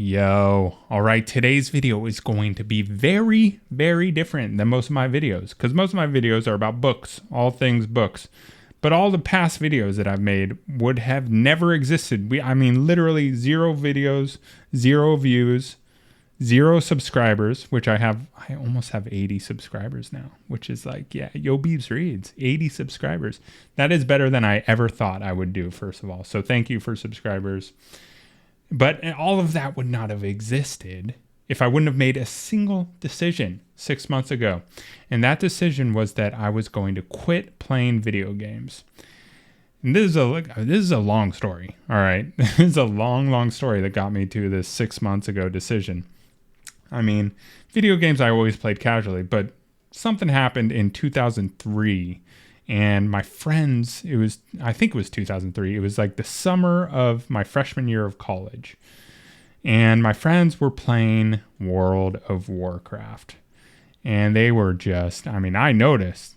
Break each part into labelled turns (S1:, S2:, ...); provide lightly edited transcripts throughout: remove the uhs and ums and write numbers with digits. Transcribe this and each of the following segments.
S1: Yo, all right, today's video is going to be very, very different than most of my videos because most of my videos are about books, all things books. But all the past videos that I've made would have never existed. I mean, literally 0 videos, 0 views, 0 subscribers, which I almost have 80 subscribers now, which is like, yeah, Yo Beebs Reads, 80 subscribers. That is better than I ever thought I would do, first of all. So thank you for subscribers. But all of that would not have existed if I wouldn't have made a single decision 6 months ago. And that decision was that I was going to quit playing video games. And this is a long story, all right? This is a long, long story that got me to this 6 months ago decision. I mean, video games I always played casually, but something happened in 2003. And my friends, I think it was 2003. It was like the summer of my freshman year of college. And my friends were playing World of Warcraft. And they were I noticed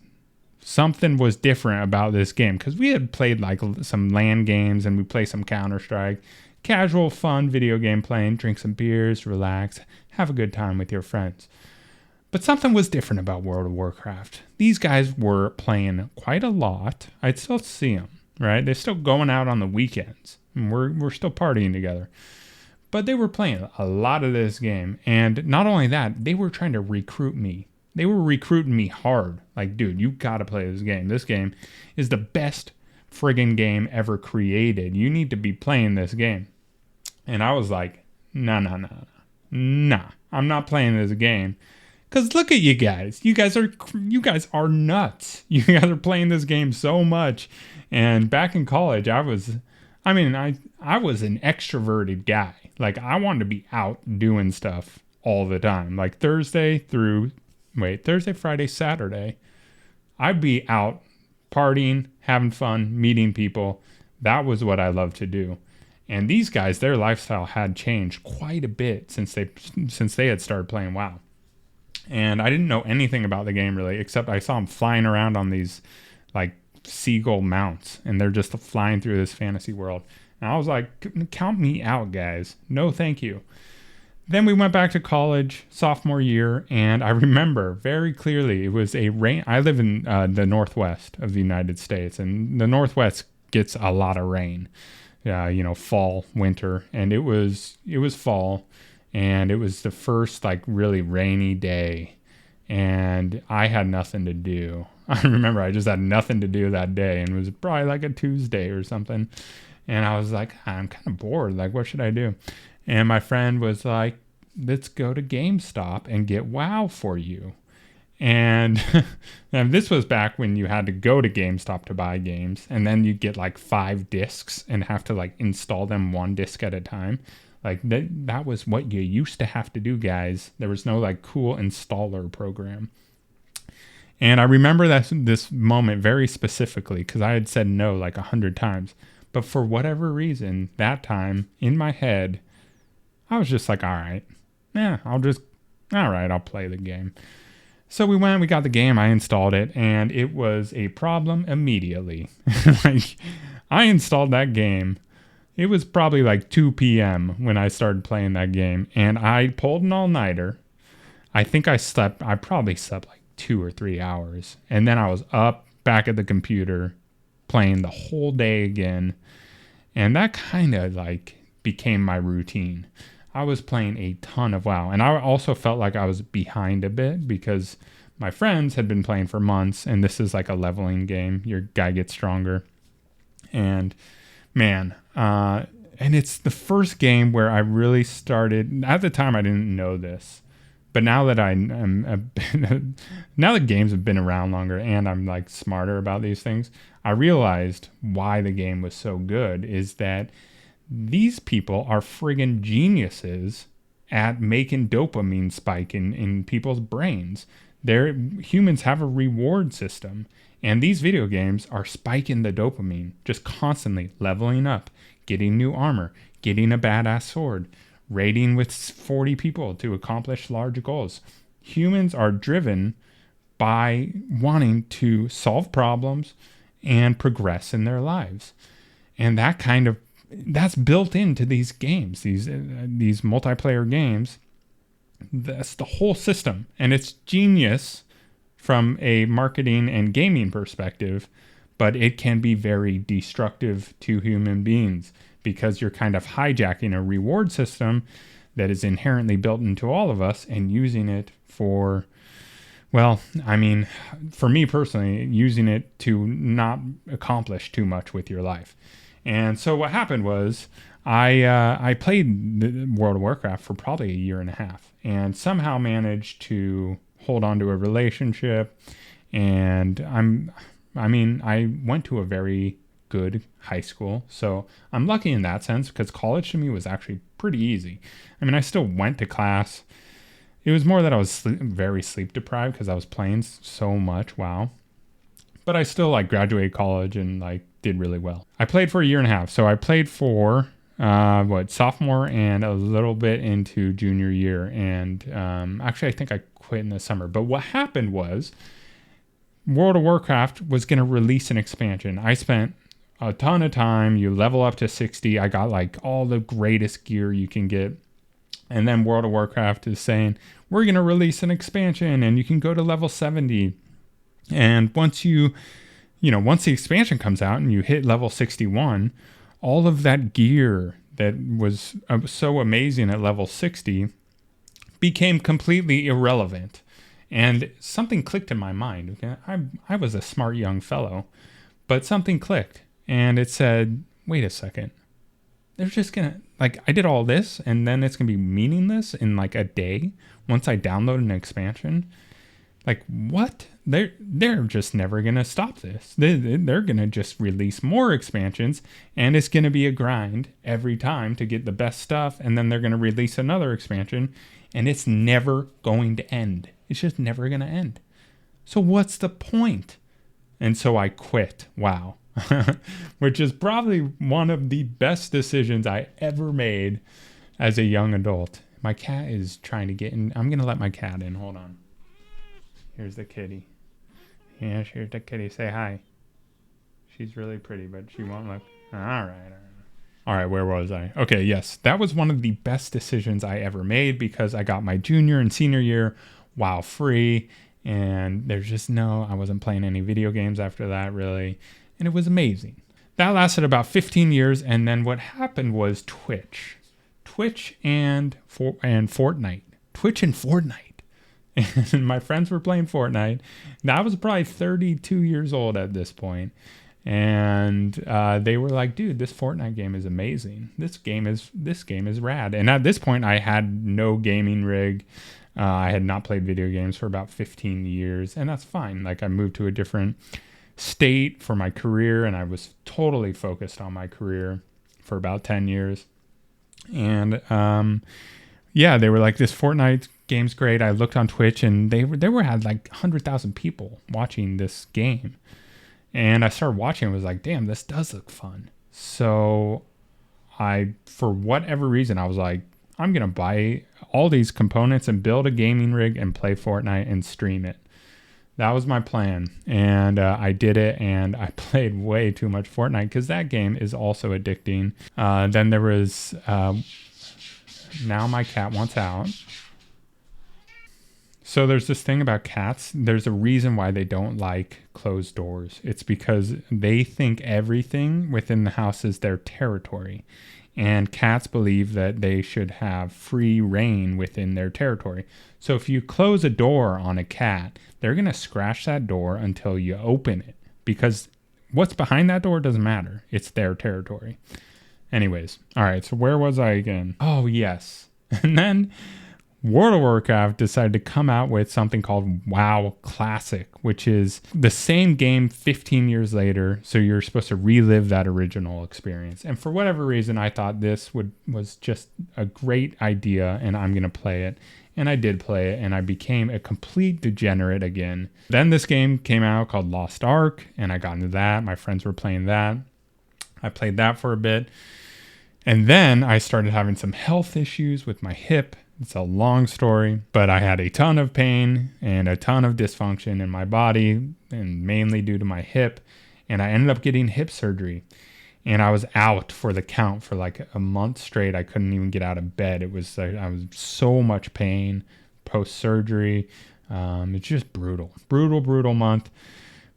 S1: something was different about this game. Because we had played like some LAN games and we played some Counter-Strike. Casual, fun video game playing, drink some beers, relax, have a good time with your friends. But something was different about World of Warcraft. These guys were playing quite a lot. I'd still see them, right? They're still going out on the weekends. And we're still partying together. But they were playing a lot of this game. And not only that, they were trying to recruit me. They were recruiting me hard. Like, dude, you got to play this game. This game is the best friggin' game ever created. You need to be playing this game. And I was like, nah, I'm not playing this game. Because look at you guys. You guys are nuts. You guys are playing this game so much. And back in college, I was an extroverted guy. Like, I wanted to be out doing stuff all the time. Like Thursday, Friday, Saturday, I'd be out partying, having fun, meeting people. That was what I loved to do. And these guys, their lifestyle had changed quite a bit since they had started playing WoW. And I didn't know anything about the game really, except I saw them flying around on these like seagull mounts, and they're just flying through this fantasy world. And I was like, count me out, guys. No, thank you. Then we went back to college, sophomore year, and I remember very clearly it was a rain. I live in the Northwest of the United States, and the Northwest gets a lot of rain. Fall, winter, and it was fall. And it was the first like really rainy day, and I had nothing to do. I remember I just had nothing to do that day, and it was probably like a Tuesday or something. And I was like, I'm kind of bored. Like, what should I do? And my friend was like, let's go to GameStop and get WoW for you. And this was back when you had to go to GameStop to buy games, and then you'd get like 5 discs and have to like install them 1 disc at a time. Like that was what you used to have to do, guys. There was no like cool installer program. And I remember this moment very specifically because I had said no like 100 times. But for whatever reason, that time in my head, I was just like, all right, I'll play the game. So we got the game, I installed it, and it was a problem immediately. Like, I installed that game. It was probably like 2 p.m. when I started playing that game, and I pulled an all-nighter. I think I probably slept like 2 or 3 hours, and then I was up back at the computer playing the whole day again, and that kind of like became my routine. I was playing a ton of WoW, and I also felt like I was behind a bit because my friends had been playing for months, and this is like a leveling game. Your guy gets stronger, and man, and it's the first game where I really started. At the time, I didn't know this, but now that now that games have been around longer and I'm like smarter about these things, I realized why the game was so good is that these people are friggin' geniuses at making dopamine spike in people's brains. Humans have a reward system. And these video games are spiking the dopamine, just constantly leveling up, getting new armor, getting a badass sword, raiding with 40 people to accomplish large goals. Humans are driven by wanting to solve problems and progress in their lives. And that kind of that's built into these games, these multiplayer games. That's the whole system, and it's genius from a marketing and gaming perspective, but it can be very destructive to human beings because you're kind of hijacking a reward system that is inherently built into all of us and using it for, well, I mean, for me personally, using it to not accomplish too much with your life. And so what happened was I played the World of Warcraft for probably a year and a half and somehow managed to hold on to a relationship. And I went to a very good high school. So I'm lucky in that sense because college to me was actually pretty easy. I mean, I still went to class. It was more that I was very sleep deprived because I was playing so much. Wow. But I still graduated college and did really well. I played for a year and a half. So I played for sophomore and a little bit into junior year. And actually, I think I quit in the summer. But what happened was World of Warcraft was going to release an expansion. I spent a ton of time. You level up to 60. I got all the greatest gear you can get. And then World of Warcraft is saying, we're going to release an expansion and you can go to level 70. And once once the expansion comes out and you hit level 61, all of that gear that was so amazing at level 60 became completely irrelevant. And something clicked in my mind. Okay? I was a smart young fellow, but something clicked and it said, wait a second. They're just going to, I did all this and then it's going to be meaningless in a day once I download an expansion. What? They're just never going to stop this. They're going to just release more expansions and it's going to be a grind every time to get the best stuff. And then they're going to release another expansion and it's never going to end. It's just never going to end. So what's the point? And so I quit. Wow. Which is probably one of the best decisions I ever made as a young adult. My cat is trying to get in. I'm going to let my cat in. Hold on. Here's the kitty. Yeah, here's the kitty. Say hi. She's really pretty, but she won't look. All right, where was I? Okay, yes. That was one of the best decisions I ever made because I got my junior and senior year WoW free. And there's just I wasn't playing any video games after that, really. And it was amazing. That lasted about 15 years. And then what happened was Twitch and Fortnite. Twitch and Fortnite. And my friends were playing Fortnite. Now, I was probably 32 years old at this point. And they were like, dude, this Fortnite game is amazing. This game is rad. And at this point, I had no gaming rig. I had not played video games for about 15 years. And that's fine. I moved to a different state for my career. And I was totally focused on my career for about 10 years. And they were like, this Fortnite game's great. I looked on Twitch and they had 100,000 people watching this game. And I started watching and was like, damn, this does look fun. So for whatever reason, I was like, I'm going to buy all these components and build a gaming rig and play Fortnite and stream it. That was my plan. And I did it and I played way too much Fortnite because that game is also addicting. Then there was, now my cat wants out. So there's this thing about cats. There's a reason why they don't like closed doors. It's because they think everything within the house is their territory. And cats believe that they should have free reign within their territory. So if you close a door on a cat, they're going to scratch that door until you open it. Because what's behind that door doesn't matter. It's their territory. Anyways. All right. So where was I again? Oh, yes. And then World of Warcraft decided to come out with something called WoW Classic, which is the same game 15 years later. So you're supposed to relive that original experience. And for whatever reason, I thought this was just a great idea and I'm going to play it. And I did play it and I became a complete degenerate again. Then this game came out called Lost Ark and I got into that. My friends were playing that. I played that for a bit. And then I started having some health issues with my hip. It's a long story, but I had a ton of pain and a ton of dysfunction in my body, and mainly due to my hip. And I ended up getting hip surgery. and I was out for the count for like a month straight. I couldn't even get out of bed. It was like I was so much pain post-surgery. It's just brutal month.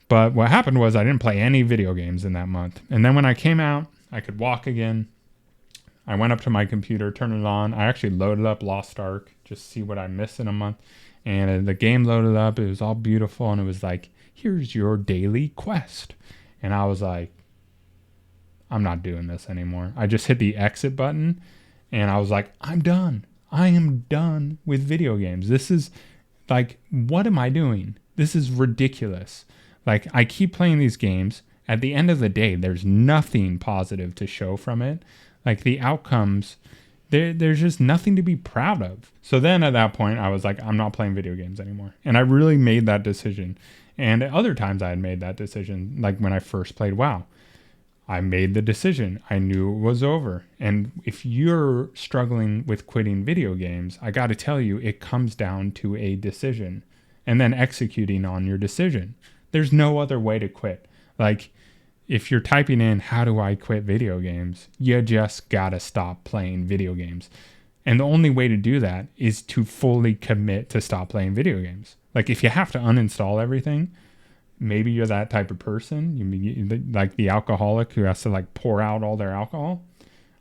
S1: But what happened was I didn't play any video games in that month. And then when I came out, I could walk again. I went up to my computer, turned it on. I actually loaded up Lost Ark just to see what I missed in a month. And the game loaded up. It was all beautiful. And it was like, here's your daily quest. And I was like, I'm not doing this anymore. I just hit the exit button and I was like, I'm done. I am done with video games. This is like, what am I doing? This is ridiculous. Like, I keep playing these games. At the end of the day, there's nothing positive to show from it. Like, the outcomes, there's just nothing to be proud of. So then at that point, I was like, I'm not playing video games anymore. And I really made that decision. And at other times I had made that decision, like when I first played WoW. I made the decision. I knew it was over. And if you're struggling with quitting video games, I got to tell you, it comes down to a decision and then executing on your decision. There's no other way to quit. Like, if you're typing in, how do I quit video games? You just got to stop playing video games. And the only way to do that is to fully commit to stop playing video games. Like, if you have to uninstall everything, maybe you're that type of person. You like the alcoholic who has to like pour out all their alcohol.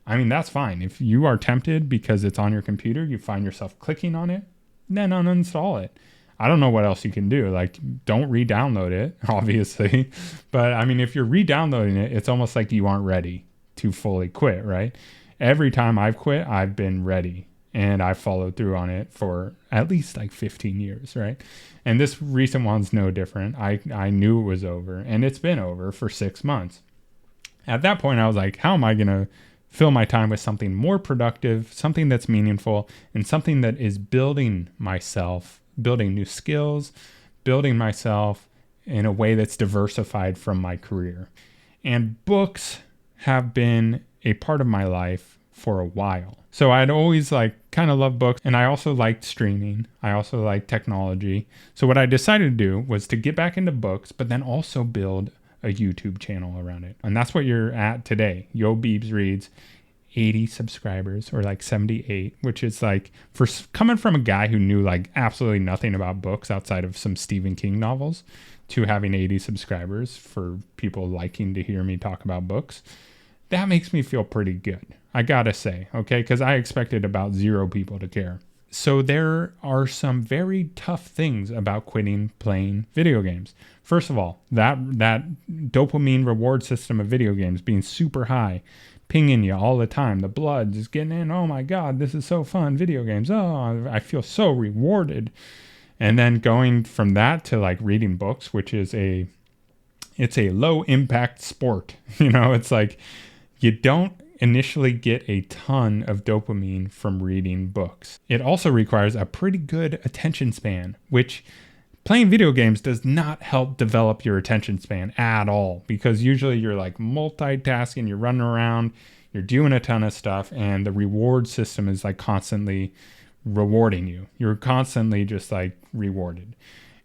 S1: I mean, that's fine. If you are tempted because it's on your computer, you find yourself clicking on it, then uninstall it. I don't know what else you can do. Like, don't re-download it, obviously. But I mean, if you're re-downloading it, it's almost like you aren't ready to fully quit, right? Every time I've quit, I've been ready. And I followed through on it for at least like 15 years, right? And this recent one's no different. I knew it was over, and it's been over for 6 months. At that point, I was like, how am I going to fill my time with something more productive, something that's meaningful, and something that is building myself, building new skills, building myself in a way that's diversified from my career. And books have been a part of my life for a while. So I'd always like kind of loved books, and I also liked streaming. I also liked technology. So what I decided to do was to get back into books, but then also build a YouTube channel around it. And that's what you're at today. Yo Beebs Reads, 80 subscribers, or like 78, which is like, for coming from a guy who knew like absolutely nothing about books outside of some Stephen King novels, to having 80 subscribers for people liking to hear me talk about books, that makes me feel pretty good. I gotta say, okay, because I expected about 0 people to care. So there are some very tough things about quitting playing video games. First of all, that dopamine reward system of video games being super high, pinging you all the time. The blood just getting in. Oh my God, this is so fun. Video games. Oh, I feel so rewarded. And then going from that to like reading books, which is it's a low impact sport. You know, it's like you don't initially get a ton of dopamine from reading books. It also requires a pretty good attention span, which playing video games does not help develop your attention span at all, because usually you're like multitasking, you're running around, you're doing a ton of stuff, and the reward system is like constantly rewarding you. You're constantly just like rewarded.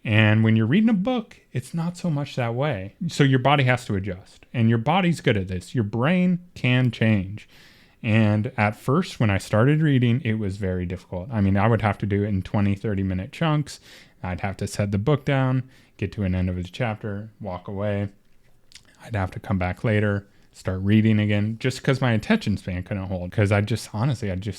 S1: And when you're reading a book, it's not so much that way. So your body has to adjust, and your body's good at this. Your brain can change. And at first, when I started reading, it was very difficult. I mean, I would have to do it in 20, 30-minute chunks. I'd have to set the book down, get to an end of its chapter, walk away. I'd have to come back later, start reading again, just because my attention span couldn't hold. Because I'd just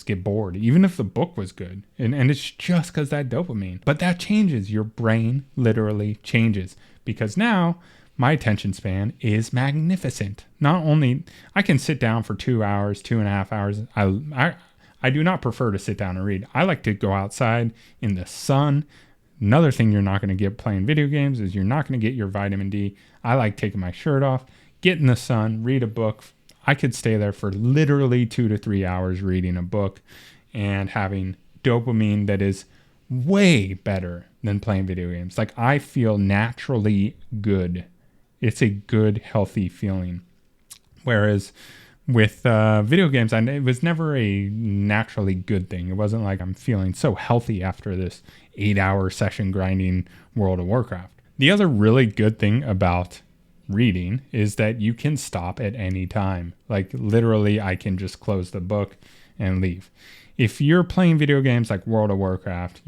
S1: get bored, even if the book was good. And it's just because that dopamine. But that changes. Your brain literally changes. Because now my attention span is magnificent. Not only I can sit down for 2 hours, 2.5 hours. I do not prefer to sit down and read. I like to go outside in the sun. Another thing you're not going to get playing video games is you're not going to get your vitamin D. I like taking my shirt off, get in the sun, read a book. I could stay there for literally 2 to 3 hours reading a book and having dopamine that is way better than playing video games. Like, I feel naturally good. It's a good, healthy feeling. Whereas with video games, it was never a naturally good thing. It wasn't like I'm feeling so healthy after this 8-hour session grinding World of Warcraft. The other really good thing about reading is that you can stop at any time. Like literally, I can just close the book and leave. If you're playing video games like World of Warcraft,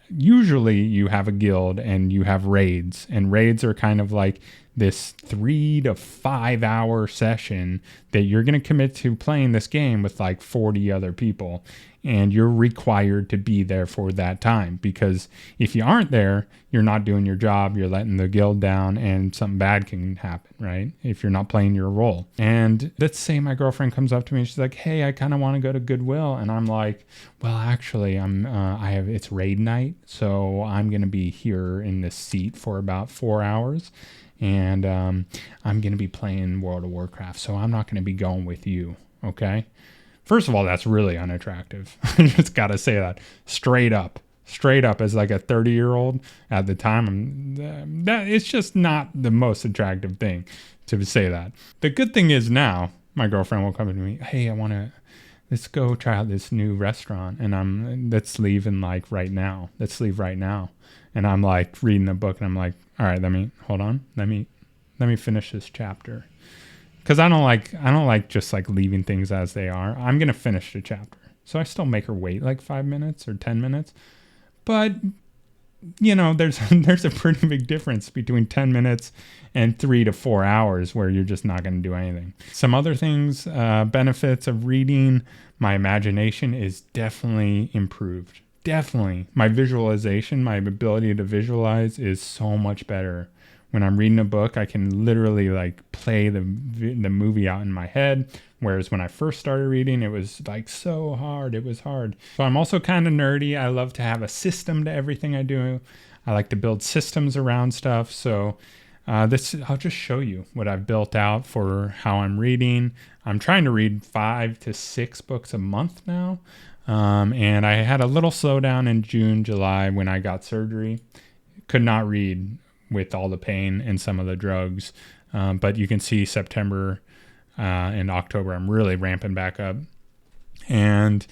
S1: usually you have a guild and you have raids, and raids are kind of like this 3 to 5 hour session that you're going to commit to playing this game with like 40 other people, and you're required to be there for that time, because if you aren't there, you're not doing your job, you're letting the guild down, and something bad can happen, right? If you're not playing your role. And let's say my girlfriend comes up to me and she's like, hey, I kind of want to go to Goodwill, and I'm like, well, actually, it's raid night, so I'm going to be here in this seat for about 4 hours, and I'm going to be playing World of Warcraft, so I'm not going to be going with you, okay? First of all, that's really unattractive. I just got to say that straight up as like a 30-year-old at the time. That it's just not the most attractive thing to say that. The good thing is now my girlfriend will come to me, hey, let's go try out this new restaurant, and let's leave in like right now. Let's leave right now. And I'm like reading a book, and I'm like, all right, let me finish this chapter. Because I don't like just like leaving things as they are. I'm going to finish the chapter. So I still make her wait like 5 minutes or 10 minutes. But, there's a pretty big difference between 10 minutes and 3 to 4 hours where you're just not going to do anything. Some other things, benefits of reading, my imagination is definitely improved. Definitely. My visualization, my ability to visualize is so much better. When I'm reading a book, I can literally like play the movie out in my head. Whereas when I first started reading, it was like so hard. It was hard. So I'm also kind of nerdy. I love to have a system to everything I do. I like to build systems around stuff. So I'll just show you what I've built out for how I'm reading. I'm trying to read 5 to 6 books a month now. And I had a little slowdown in June, July when I got surgery. Could not read with all the pain and some of the drugs. But you can see September and October, I'm really ramping back up. And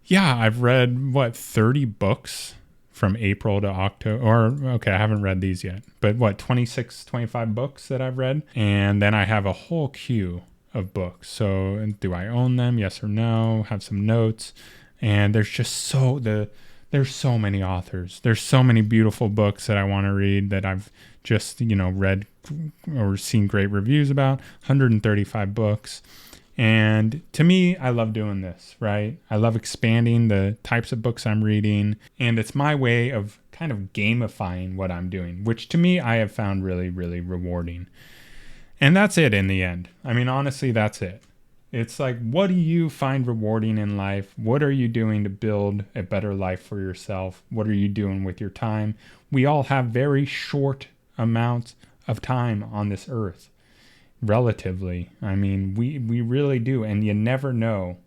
S1: yeah, I've read 30 books from April to October, I haven't read these yet, but 26, 25 books that I've read. And then I have a whole queue of books. So do I own them? Yes or no? Have some notes. And there's so many authors. There's so many beautiful books that I want to read that I've just, read or seen great reviews about. 135 books. And to me, I love doing this, right? I love expanding the types of books I'm reading. And it's my way of kind of gamifying what I'm doing, which to me, I have found really, really rewarding. And that's it in the end. I mean, honestly, that's it. It's like, what do you find rewarding in life? What are you doing to build a better life for yourself? What are you doing with your time? We all have very short amounts of time on this earth, relatively. I mean, we really do. And you never know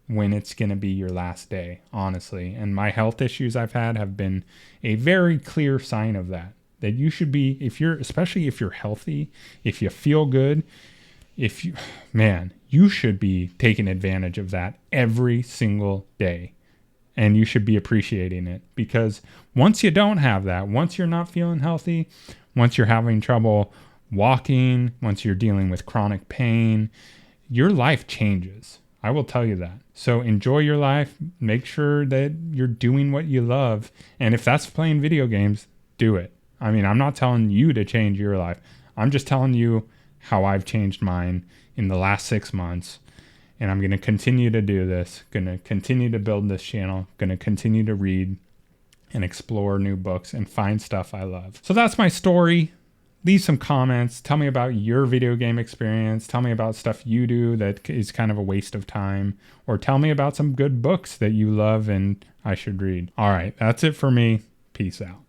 S1: when it's going to be your last day, honestly. And my health issues I've had have been a very clear sign of that. That you should be, especially if you're healthy, if you feel good, you should be taking advantage of that every single day. And you should be appreciating it, because once you don't have that, once you're not feeling healthy, once you're having trouble walking, once you're dealing with chronic pain, your life changes. I will tell you that. So enjoy your life. Make sure that you're doing what you love. And if that's playing video games, do it. I mean, I'm not telling you to change your life. I'm just telling you how I've changed mine in the last 6 months. And I'm going to continue to do this, going to continue to build this channel, going to continue to read and explore new books and find stuff I love. So that's my story. Leave some comments. Tell me about your video game experience. Tell me about stuff you do that is kind of a waste of time. Or tell me about some good books that you love and I should read. All right, that's it for me. Peace out.